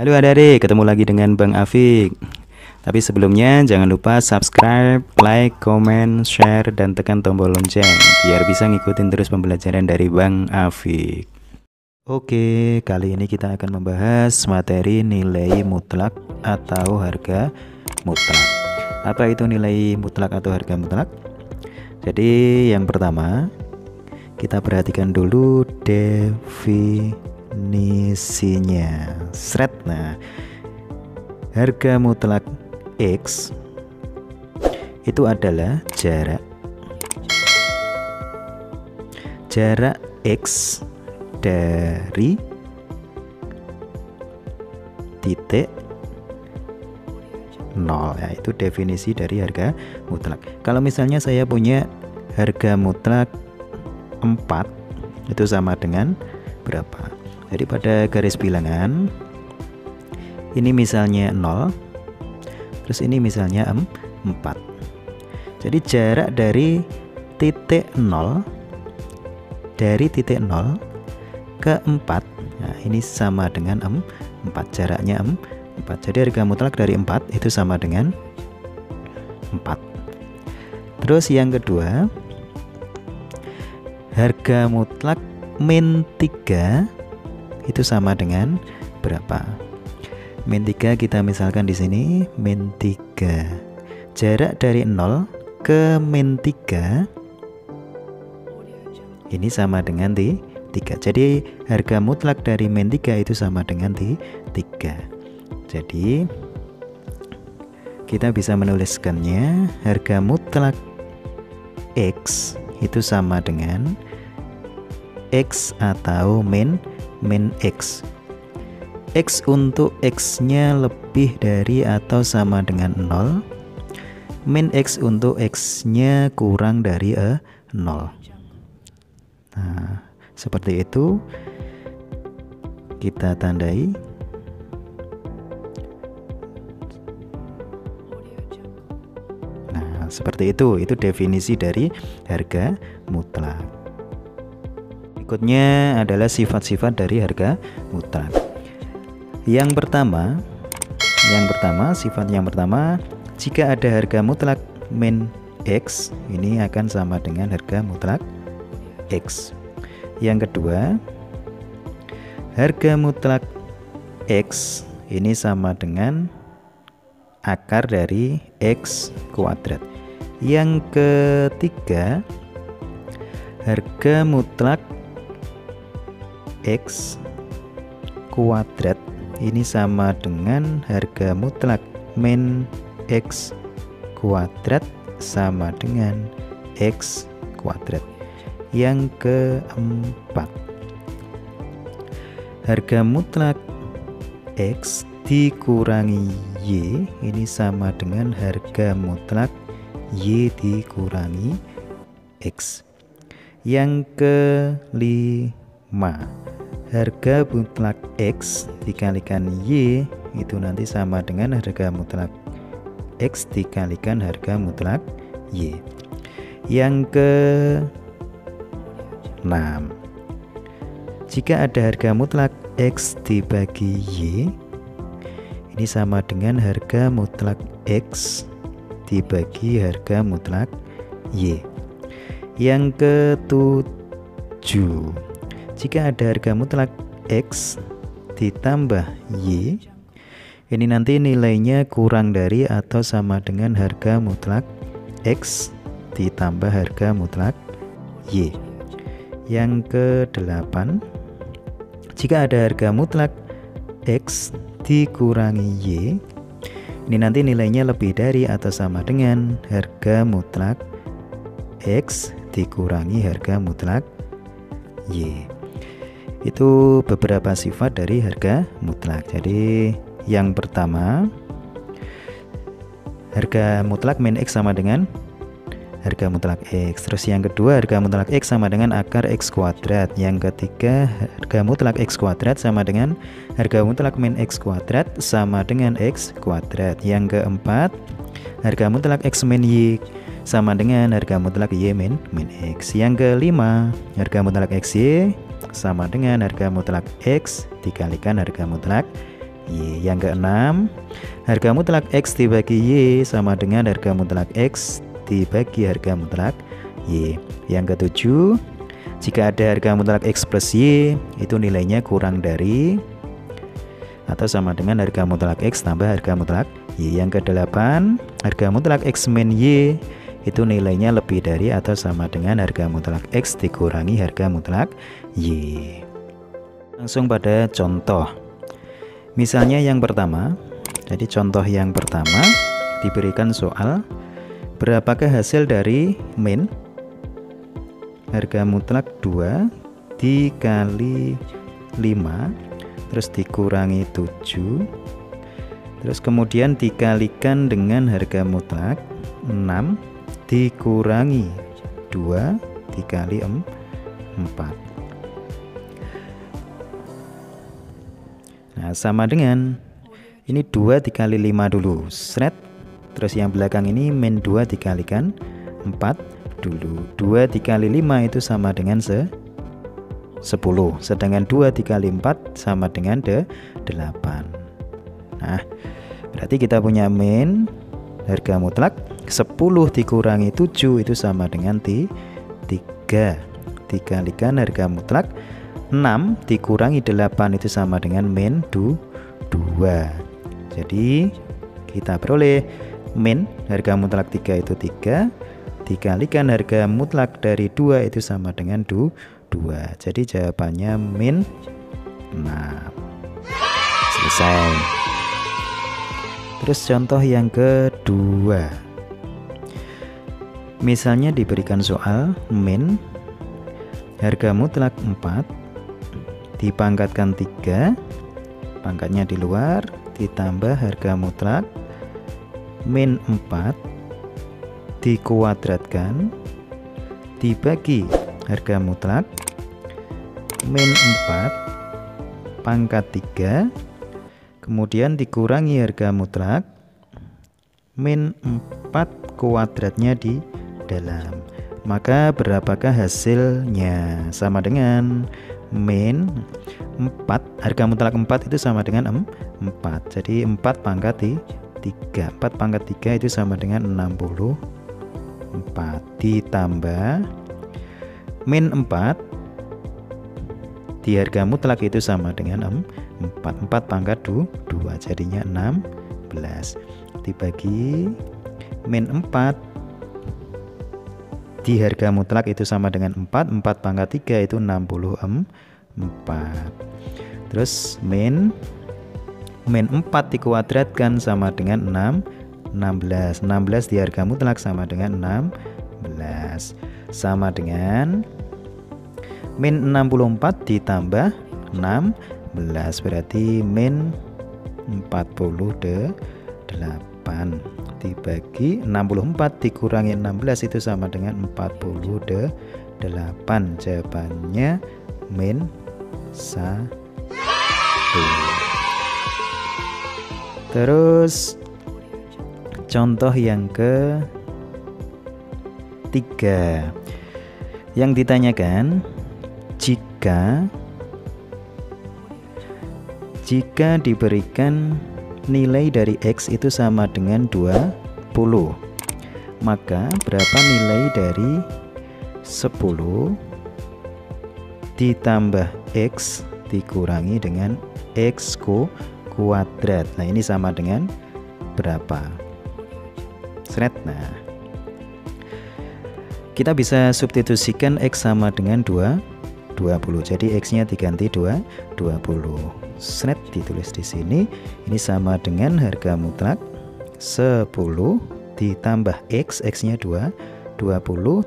Halo adik-adik, ketemu lagi dengan Bang Afik. Tapi sebelumnya jangan lupa subscribe, like, comment, share, dan tekan tombol lonceng biar bisa ngikutin terus pembelajaran dari Bang Afik. Oke, kali ini kita akan membahas materi nilai mutlak atau harga mutlak. Apa itu nilai mutlak atau harga mutlak? Jadi yang pertama, kita perhatikan dulu definisinya. Nah, harga mutlak X itu adalah jarak X dari titik 0. Ya, itu definisi dari harga mutlak. Kalau misalnya saya punya harga mutlak 4, itu sama dengan berapa? Jadi pada garis bilangan ini misalnya 0, terus ini misalnya 4. Jadi jarak dari titik 0 ke 4, nah ini sama dengan 4, jaraknya 4. Jadi harga mutlak dari 4 itu sama dengan 4. Terus yang kedua, harga mutlak min 3 itu sama dengan berapa? Min 3 kita misalkan di sini min 3. Jarak dari 0 ke min 3 ini sama dengan 3. Jadi harga mutlak dari min 3 itu sama dengan 3. Jadi kita bisa menuliskannya harga mutlak X itu sama dengan X atau min X. X untuk X nya lebih dari atau sama dengan 0, min X untuk X nya kurang dari 0. Nah, seperti itu kita tandai. Nah, seperti itu definisi dari harga mutlak. Berikutnya adalah sifat-sifat dari harga mutlak. Sifat yang pertama, jika ada harga mutlak min X, ini akan sama dengan harga mutlak X. Yang kedua, harga mutlak X ini sama dengan akar dari X kuadrat. Yang ketiga, harga mutlak X kuadrat ini sama dengan harga mutlak min X kuadrat sama dengan X kuadrat. Yang keempat, harga mutlak X dikurangi Y ini sama dengan harga mutlak Y dikurangi X. Yang kelima, harga mutlak X dikalikan Y itu nanti sama dengan harga mutlak X dikalikan harga mutlak Y. Yang ke-6, jika ada harga mutlak X dibagi Y, ini sama dengan harga mutlak X dibagi harga mutlak Y. Yang ke-7, jika ada harga mutlak X ditambah Y, ini nanti nilainya kurang dari atau sama dengan harga mutlak X ditambah harga mutlak Y. Yang ke-8, jika ada harga mutlak X dikurangi Y, ini nanti nilainya lebih dari atau sama dengan harga mutlak X dikurangi harga mutlak Y. Itu beberapa sifat dari harga mutlak. Jadi yang pertama, harga mutlak min X sama dengan harga mutlak X. Terus yang kedua, harga mutlak X sama dengan akar X kuadrat. Yang ketiga, harga mutlak X kuadrat sama dengan harga mutlak min X kuadrat sama dengan X kuadrat. Yang keempat, harga mutlak X min Y sama dengan harga mutlak Y min X. Yang kelima, harga mutlak XY sama dengan harga mutlak X dikalikan harga mutlak Y. Yang keenam, harga mutlak X dibagi Y sama dengan harga mutlak X dibagi harga mutlak Y. Yang ketujuh, jika ada harga mutlak X plus Y, itu nilainya kurang dari atau sama dengan harga mutlak X tambah harga mutlak Y. Yang kedelapan, harga mutlak X min Y, itu nilainya lebih dari atau sama dengan harga mutlak X dikurangi harga mutlak Y. Langsung pada contoh. Misalnya yang pertama, jadi contoh yang pertama diberikan soal, berapakah hasil dari min harga mutlak 2 dikali 5 terus dikurangi 7, terus kemudian dikalikan dengan harga mutlak 6 dikurangi 2 dikali 4. Nah, sama dengan ini 2 dikali 5 dulu, seret. Terus yang belakang ini min 2 dikalikan 4 dulu. 2 dikali 5 itu sama dengan 10. Sedangkan 2 dikali 4 sama dengan 8. Nah, berarti kita punya min harga mutlak 10 dikurangi 7 itu sama dengan 3. Dikalikan harga mutlak 6 dikurangi 8 itu sama dengan min 2. Jadi kita peroleh min harga mutlak 3 itu 3 dikalikan harga mutlak dari 2 itu sama dengan 2. Jadi jawabannya min 6. Selesai. Terus contoh yang kedua. Misalnya diberikan soal min harga mutlak 4 dipangkatkan 3, pangkatnya di luar, ditambah harga mutlak min 4 dikuadratkan dibagi harga mutlak min 4 pangkat 3, kemudian dikurangi harga mutlak min 4 kuadratnya di dalam. Maka berapakah hasilnya? Sama dengan min 4, harga mutlak 4 itu sama dengan 4. Jadi 4 pangkat 3. 4 pangkat 3 itu sama dengan 64 ditambah min 4 di harga mutlak itu sama dengan 4. 4 pangkat 2 jadinya 16 dibagi min 4 di harga mutlak itu sama dengan 4. 4 pangkat 3 itu 64. Terus min 4 dikuadratkan sama dengan 16. 16 di harga mutlak sama dengan 16. Sama dengan min 64 ditambah 16, berarti min 48 dibagi 64 dikurangi 16 itu sama dengan 48. Jawabannya min 1. Terus contoh yang ketiga, yang ditanyakan jika diberikan nilai dari X itu sama dengan 20, maka berapa nilai dari 10 ditambah X dikurangi dengan X kuadrat. Nah, ini sama dengan berapa? Seret. Nah, kita bisa substitusikan X sama dengan 20. Jadi X nya diganti 20. Seret, ditulis di sini. Ini sama dengan harga mutlak 10 ditambah X nya 20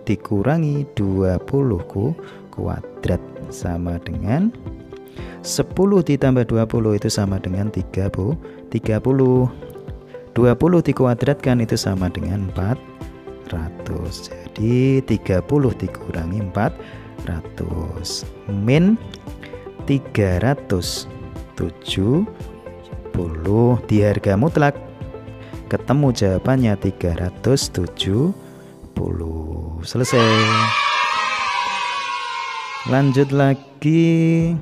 dikurangi 20 kuadrat sama dengan 10 ditambah 20 itu sama dengan 30. 20 dikuadratkan itu sama dengan 400. Jadi 30 dikurangi 400 min 370 di harga mutlak. Ketemu jawabannya 370. Selesai. Lanjut lagi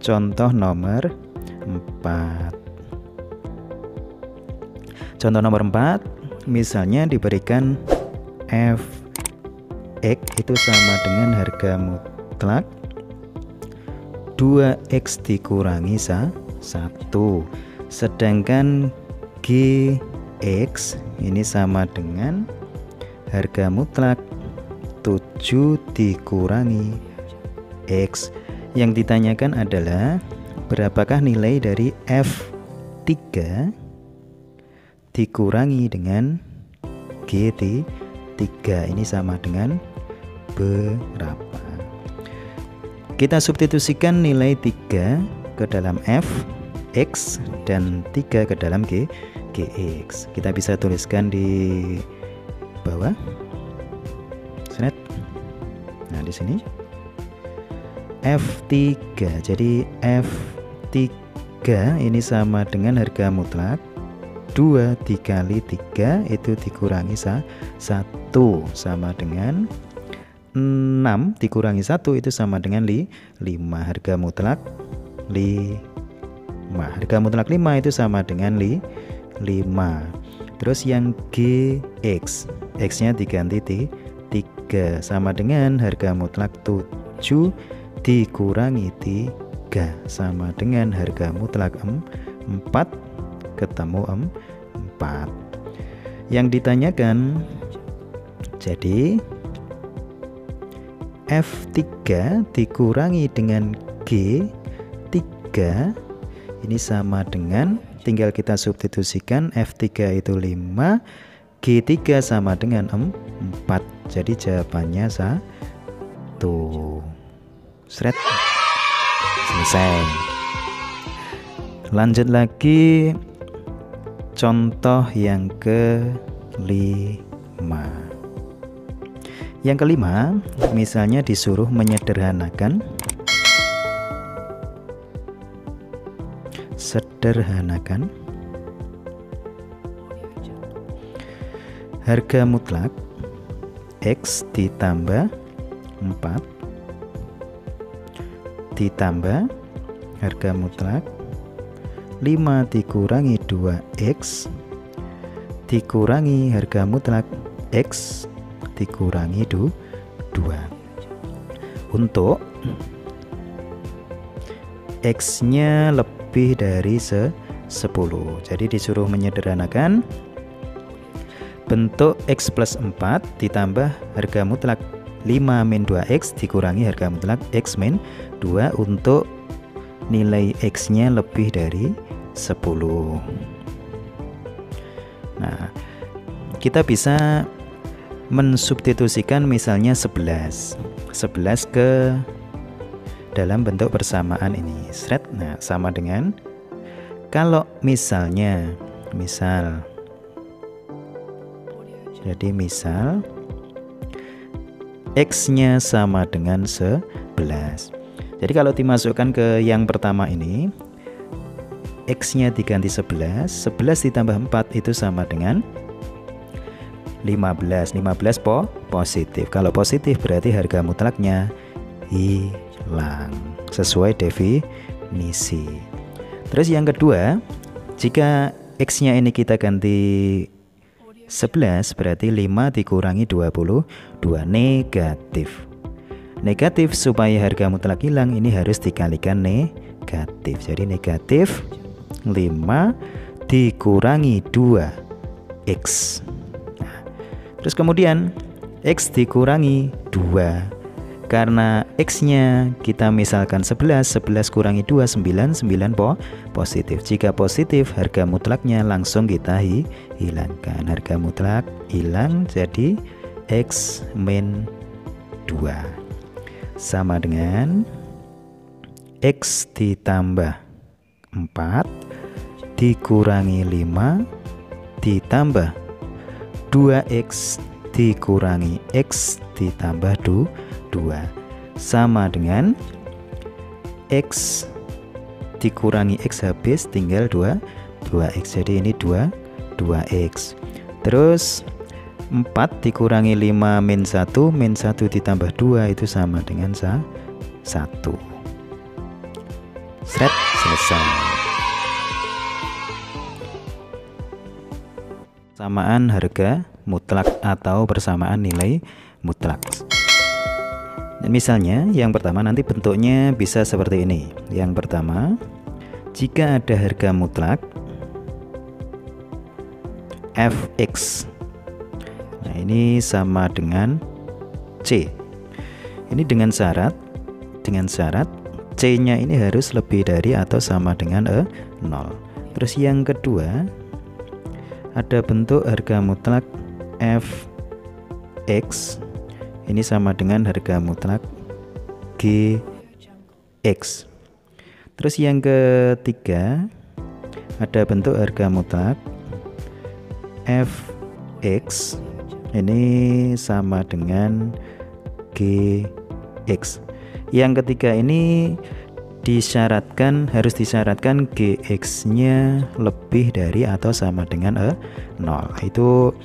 contoh nomor 4. Contoh nomor 4, misalnya diberikan f(x) itu sama dengan harga mutlak 2x dikurangi 1, sedangkan gx ini sama dengan harga mutlak 7 dikurangi x. Yang ditanyakan adalah berapakah nilai dari f3 dikurangi dengan g3 ini sama dengan berapa. Kita substitusikan nilai 3 ke dalam f, x, dan 3 ke dalam gx. Kita bisa tuliskan di bawah. Set. Nah, di sini f3. Jadi f3 ini sama dengan harga mutlak 2 dikali 3 itu dikurangi 1 sama dengan 6 dikurangi 1 itu sama dengan 5. Harga mutlak 5. Harga mutlak 5 itu sama dengan 5. Terus yang gx, x-nya diganti 3 sama dengan harga mutlak 7 dikurangi 3 sama dengan harga mutlak 4 ketemu 4. Yang ditanyakan jadi f3 dikurangi dengan g3 ini sama dengan, tinggal kita substitusikan, f3 itu 5, g3 sama dengan 4. Jadi jawabannya 1. Seret. Selesai. Lanjut lagi contoh yang kelima. Yang kelima, misalnya disuruh menyederhanakan harga mutlak x ditambah 4 ditambah harga mutlak 5 dikurangi 2x dikurangi harga mutlak x dikurangi 2 untuk x nya lebih dari 10. Jadi disuruh menyederhanakan bentuk x plus 4 ditambah harga mutlak 5 min 2x dikurangi harga mutlak x min 2 untuk nilai x nya lebih dari 10. Nah, kita bisa mensubstitusikan misalnya 11 ke dalam bentuk persamaan ini. Nah, sama dengan kalau misalnya jadi misal x nya sama dengan 11. Jadi kalau dimasukkan ke yang pertama ini, x nya diganti 11 ditambah 4 itu sama dengan 15 positif. Kalau positif berarti harga mutlaknya hilang sesuai definisi. Terus yang kedua, jika x nya ini kita ganti 11 berarti 5 dikurangi 22 negatif. Negatif supaya harga mutlak hilang ini harus dikalikan negatif. Jadi negatif 5 dikurangi 2x. Nah, terus kemudian x dikurangi 2. Karena x nya kita misalkan 11 kurangi 2 9 positif. Jika positif harga mutlaknya langsung kita hilangkan. Harga mutlak hilang jadi x min 2 sama dengan x ditambah 4 dikurangi 5 ditambah 2x dikurangi x ditambah 2 sama dengan x dikurangi x habis tinggal 2x. Jadi ini 2x. Terus 4 dikurangi 5 min 1 ditambah 2 itu sama dengan 1. Seret, selesai. persamaan harga mutlak atau persamaan nilai mutlak. Dan misalnya yang pertama nanti bentuknya bisa seperti ini. Yang pertama, jika ada harga mutlak fx, nah ini sama dengan c. Ini dengan syarat c-nya ini harus lebih dari atau sama dengan 0. Terus yang kedua, ada bentuk harga mutlak fx, ini sama dengan harga mutlak gx. Terus yang ketiga, ada bentuk harga mutlak fx, ini sama dengan gx. Yang ketiga ini harus disyaratkan gx-nya lebih dari atau sama dengan 0. Itu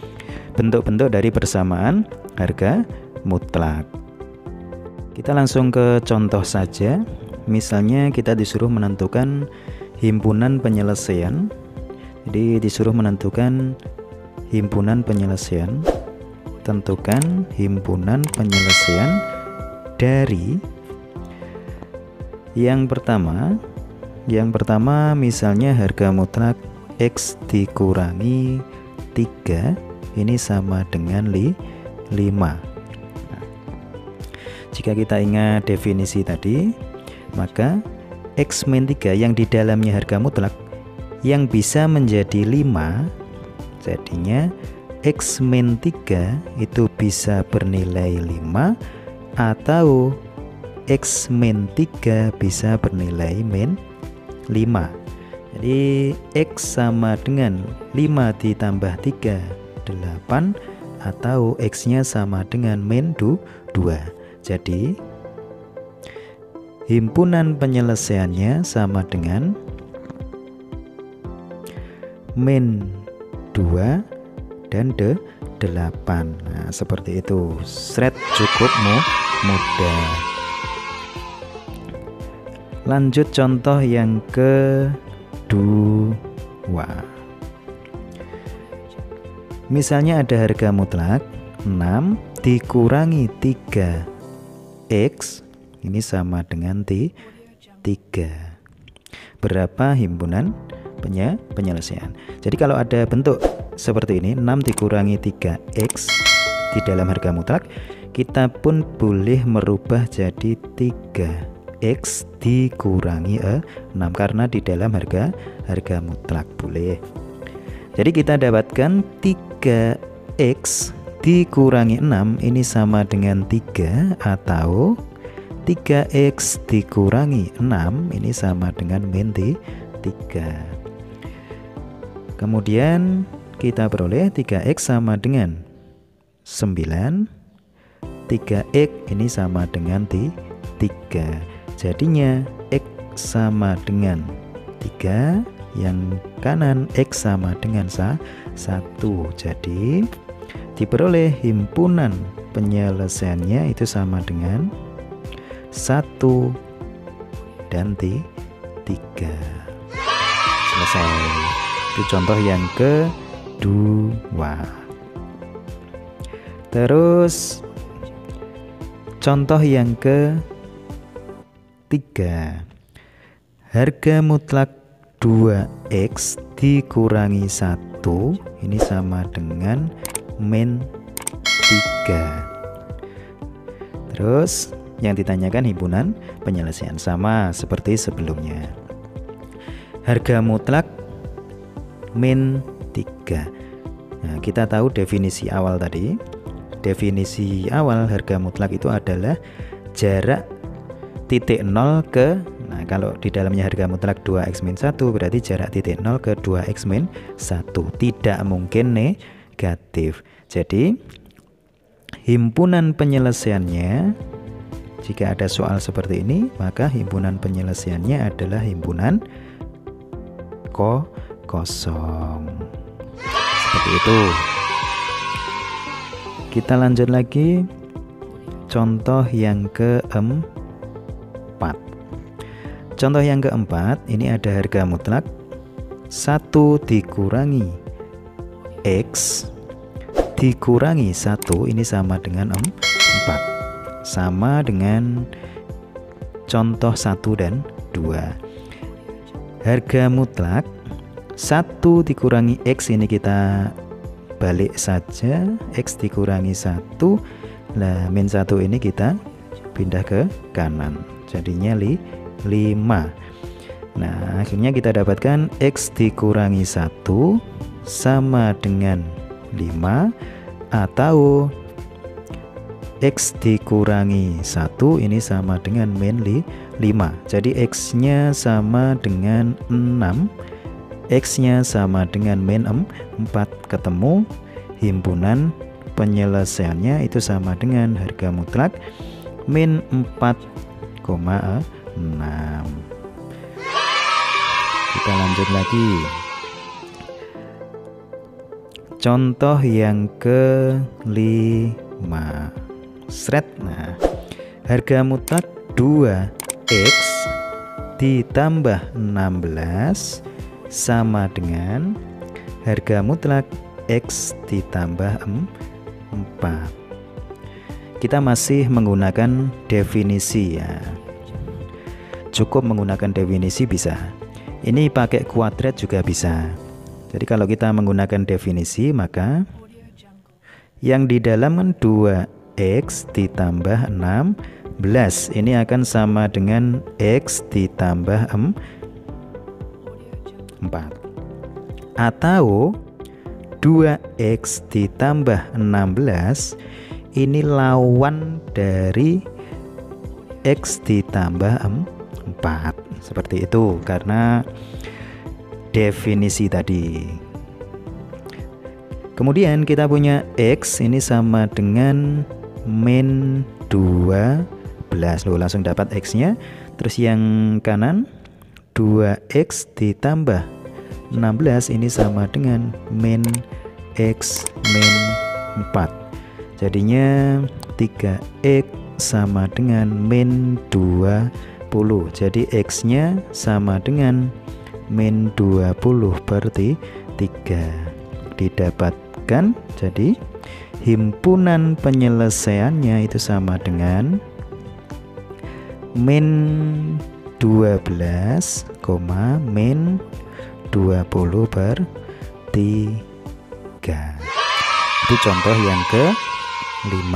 bentuk-bentuk dari persamaan harga mutlak. Kita langsung ke contoh saja. Misalnya kita disuruh menentukan himpunan penyelesaian. Jadi disuruh menentukan himpunan penyelesaian. Tentukan himpunan penyelesaian dari yang pertama misalnya harga mutlak X dikurangi 3 ini sama dengan 5. Nah, jika kita ingat definisi tadi, maka X min 3 yang di dalamnya harga mutlak yang bisa menjadi 5, jadinya X min 3 itu bisa bernilai 5 atau X min 3 bisa bernilai min 5. Jadi X sama dengan 5 ditambah 3 8 atau X nya sama dengan min 2. Jadi himpunan penyelesaiannya sama dengan min 2 dan 8. Nah, seperti itu. Shred cukup mudah. Lanjut contoh yang kedua. Misalnya ada harga mutlak 6 dikurangi 3x, ini sama dengan 3. Berapa himpunan penyelesaian? Jadi kalau ada bentuk seperti ini, 6 dikurangi 3x di dalam harga mutlak, kita pun boleh merubah jadi 3x dikurangi 6 karena di dalam harga mutlak boleh. Jadi kita dapatkan 3x dikurangi 6 ini sama dengan 3 atau 3x dikurangi 6 ini sama dengan min 3. Kemudian kita peroleh 3x sama dengan 9, 3x ini sama dengan 3. Jadinya X sama dengan 3, yang kanan X sama dengan 1. Jadi diperoleh himpunan penyelesaiannya itu sama dengan 1 dan 3. Selesai. Itu contoh yang kedua. Terus contoh yang ketiga, harga mutlak 2x dikurangi 1 ini sama dengan min 3. Terus yang ditanyakan himpunan penyelesaian sama seperti sebelumnya. Harga mutlak min 3. Nah, kita tahu definisi awal tadi. Definisi awal harga mutlak itu adalah jarak titik 0 ke, nah kalau di dalamnya harga mutlak 2x min 1 berarti jarak titik 0 ke 2x min 1, tidak mungkin negatif. Jadi himpunan penyelesaiannya, jika ada soal seperti ini, maka himpunan penyelesaiannya adalah himpunan kosong. Seperti itu. Kita lanjut lagi. Contoh yang keempat. Contoh yang keempat, ini ada harga mutlak 1 dikurangi X dikurangi 1 ini sama dengan 4. Sama dengan contoh 1 dan 2. Harga mutlak 1 dikurangi X ini kita balik saja, X dikurangi 1. Nah, min 1 ini kita pindah ke kanan, jadinya 5. Nah, akhirnya kita dapatkan X dikurangi 1 sama dengan 5, atau X dikurangi 1 ini sama dengan min 5. Jadi X nya sama dengan 6, X nya sama dengan min 4, ketemu himpunan penyelesaiannya itu sama dengan harga mutlak min 4,6. Kita lanjut lagi. Contoh yang ke-5. Nah, harga mutlak 2X ditambah 16 sama dengan harga mutlak X ditambah 4. Kita masih menggunakan definisi ya. Cukup menggunakan definisi bisa. Ini pakai kuadrat juga bisa. Jadi kalau kita menggunakan definisi, maka yang di dalam 2X ditambah 16 ini akan sama dengan X ditambah 4. Atau 2X ditambah 16 ini lawan dari X ditambah 4. Seperti itu karena definisi tadi. Kemudian kita punya X ini sama dengan min 12. Loh, langsung dapat X nya. Terus yang kanan 2X ditambah 16 ini sama dengan min X min 4. Jadinya 3X sama dengan min 20. Jadi X nya sama dengan min 20/3 didapatkan. Jadi himpunan penyelesaiannya itu sama dengan min 12, min 20/3. Itu contoh yang ke-5.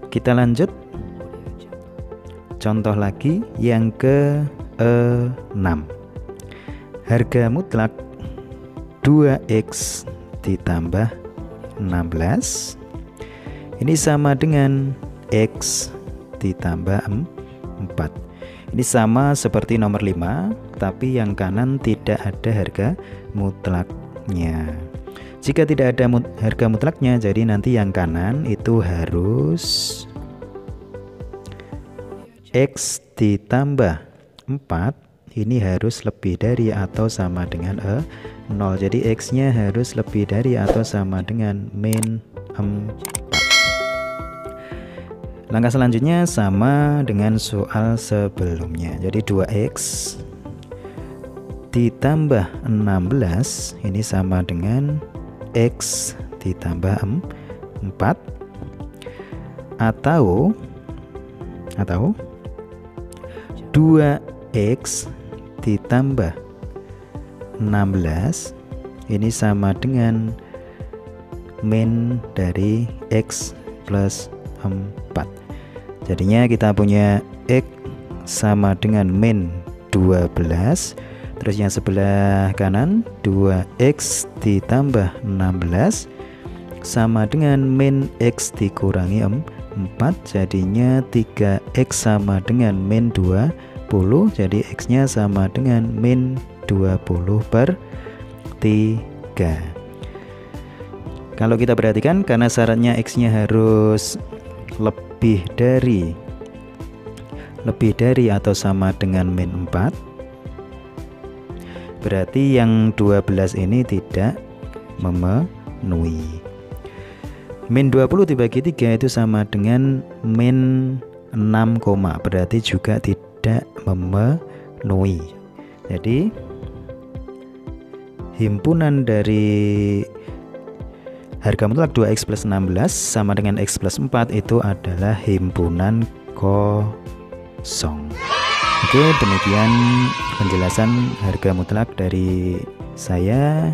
Kita lanjut. Contoh lagi yang ke-6. Harga mutlak 2X ditambah 16 ini sama dengan X ditambah 4. Ini sama seperti nomor 5, tapi yang kanan tidak ada harga mutlaknya. Jika tidak ada harga mutlaknya, jadi nanti yang kanan itu harus X ditambah 4 ini harus lebih dari atau sama dengan 0. Jadi X nya harus lebih dari atau sama dengan min 4. Langkah selanjutnya sama dengan soal sebelumnya. Jadi 2X ditambah 16 ini sama dengan X ditambah 4, atau 2X ditambah 16 ini sama dengan min dari X plus 4. Jadinya kita punya X sama dengan min 12. Terus yang sebelah kanan 2X ditambah 16 sama dengan min X dikurangi 4. Jadinya 3X sama dengan min 20. Jadi X nya sama dengan min 20/3. Kalau kita perhatikan, karena syaratnya X nya harus lebih dari atau sama dengan min 4, berarti yang 12 ini tidak memenuhi. Min 20 dibagi 3 itu sama dengan min 6, berarti juga tidak memenuhi. Jadi himpunan dari harga mutlak 2X plus 16 sama dengan X plus 4 itu adalah himpunan kosong. Oke, demikian penjelasan harga mutlak dari saya.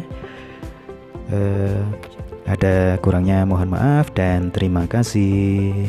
Ada kurangnya mohon maaf dan terima kasih.